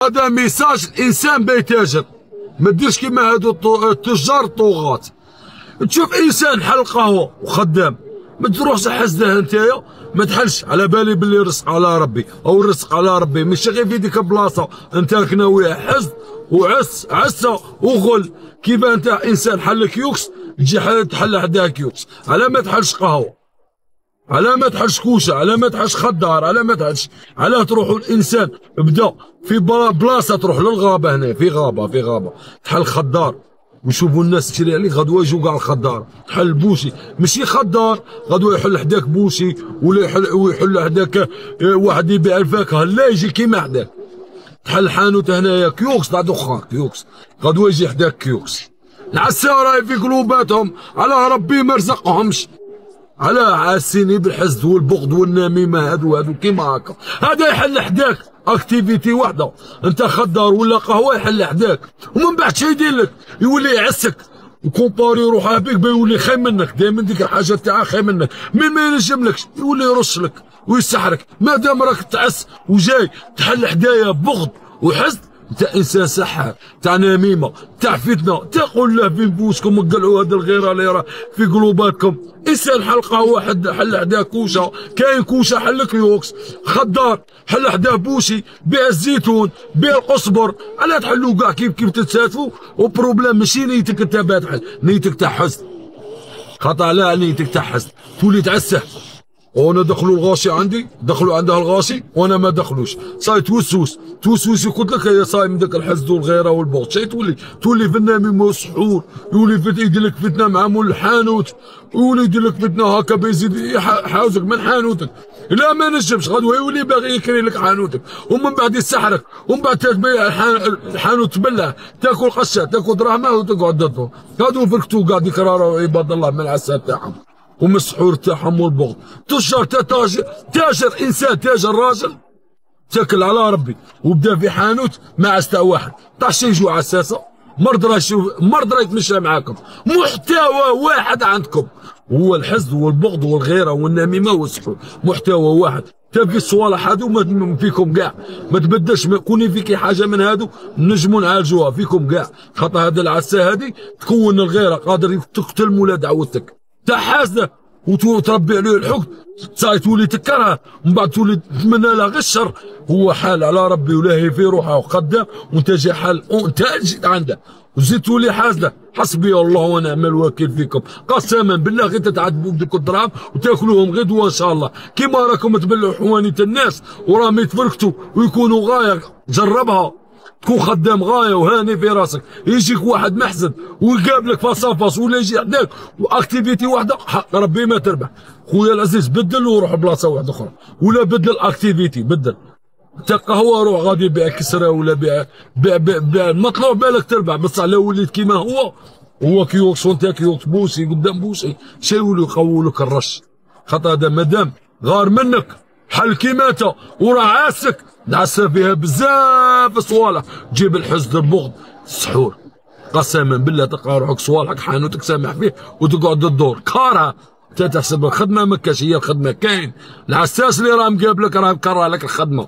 هذا ميساج الانسان بيتاجر، ما ديرش كيما هادو التجار الطوغات. تشوف انسان حل قهوه وخدام، ما تروحش حسده نتايا، ما تحلش على بالي باللي الرزق على ربي او الرزق على ربي، ماشي غير في ديك البلاصه انت راك ناوي حسد عسه وغل. كيف انت انسان حل كيوكس تجي تحل حداه كيوكس، على ما تحلش قهوه، على ما تحلش كوشه، على ما تحلش خضار، على ما تحلش، على تروحوا الانسان بدا في بلاصه تروح للغابه، هنا في غابه تحل خضار ويشوفوا الناس تشري عليه، غدوه يجوا كاع الخضار تحل بوشي، ماشي خضار غدوه يحل حداك بوشي ولا يحل حداك واحد يبيع الفاكهه، لا يجي كيما حداك تحل حانوت هنايا كيوكس تاع دخان كيوكس، غدوه يجي حداك كيوكس. العسا راهي في قلوباتهم، على ربي ما رزقهمش، على عاسيني بالحسد والبغض والنميمه هادو كيما هكا. هذا يحل حداك اكتيفيتي وحده، انت خضار ولا قهوه يحل حداك، ومن بعد شي يدير لك يولي يعسك وكومباري روحه بيك بيولي خاي منك، دائما ديك الحاجه تاعها خاي منك، من ما ينجملكش يولي يرش لك ويسحرك، ما دام راك تعس وجاي تحل حدايا بغض وحسد، انت انسان سحار تاع نميمه تاع فتنه، تقول له في نفوسكم وقلعوا هذا الغيره اللي راه في قلوباتكم. انسان حل قهوه حل حداه كوشه، كاين كوشه حل كيوكس، خضار حل حداه بوشي، بيع الزيتون بيع القصبر، علاه تحلوا كاع كيف تتساتفوا، وبروبليم ماشي نيتك انت بتحل، نيتك تاع حسد، خطا لا نيتك تاع حسد تولي تعسه. وانا دخلوا الغاشي عندي، دخلوا عندها الغاشي وانا ما دخلوش، صاي توسوس قلت لك هي صاي من ذاك الحسد والغيره والبغض، شي تولي في النميمه والسحور، يولي يدير لك فتنه مع مول الحانوت، يولي يدير لك فتنه هكا بيزيد يحاوزك من حانوتك، لا ما نجمش غدوه يولي باغي يكري لك حانوتك، ومن بعد يسحرك، ومن بعد تبيع الحانوت تبلع، تاكل قشه تاكل دراهمه وتقعد تدور. هادو فركتو قاعد يكرروا عباد الله من العسى تاعهم ومن السحور تاعهم والبغض. تجار تاجر انسان تاجر راجل تاكل على ربي وبدا في حانوت ما عستا واحد، طاح يجوا عساسه مرض راه يتمشى معاكم، محتوى واحد عندكم هو الحسد والبغض والغيره والنميمه والسحور، محتوى واحد. تبقي الصوالح هادو ما فيكم كاع، ما تبدلش، كوني فيكي حاجه من هادو نجموا نعالجوها فيكم كاع، خاطر هذا العسا هادي تكون الغيره قادر تقتل مولا دعوتك تاع حاسده وتربي عليه الحقد، صاي تولي تكرهه، ومن بعد تولي تتمنى له غير الشر. هو حال على ربي ولاهي في روحه وقدام، وانت جاي حال انت جيت عنده وزيد تولي حاسده. حسبي الله ونعم الوكيل فيكم، قسما بالله غير تتعذبوا بديك الدراهم وتاكلوهم غدوه ان شاء الله، كيما راكم تبلعوا حوانيت الناس وراهم يتفركتوا ويكونوا غايه. جربها تكون خدام غايه وهاني في راسك، يجيك واحد محسن ويقابلك فاصافاص ولا يجي حداك واكتيفيتي واحده، حق ربي ما تربح. خويا العزيز بدل وروح بلاصه واحده اخرى، ولا بدل اكتيفيتي، بدل تا قهوه روح غادي بيع كسره ولا بيع مطلوب بالك تربح، بصح لو وليت كيما هو كيوكس وانت كيوكس بوسي قدام بوسي، شي يولوا يقولوك الرش، خاطر هذا مادام غار منك حل كيما انت وراه عاسك نعسى فيها بزاف صوالح، تجيب الحسد البغض السحور، قسما بالله تلقى روحك صوالحك حانوتك سامح فيه وتقعد تدور كارها، انت تحسب الخدمه ما كاش، هي الخدمه كاين، العساس اللي راه مقابلك راه مكره لك الخدمه.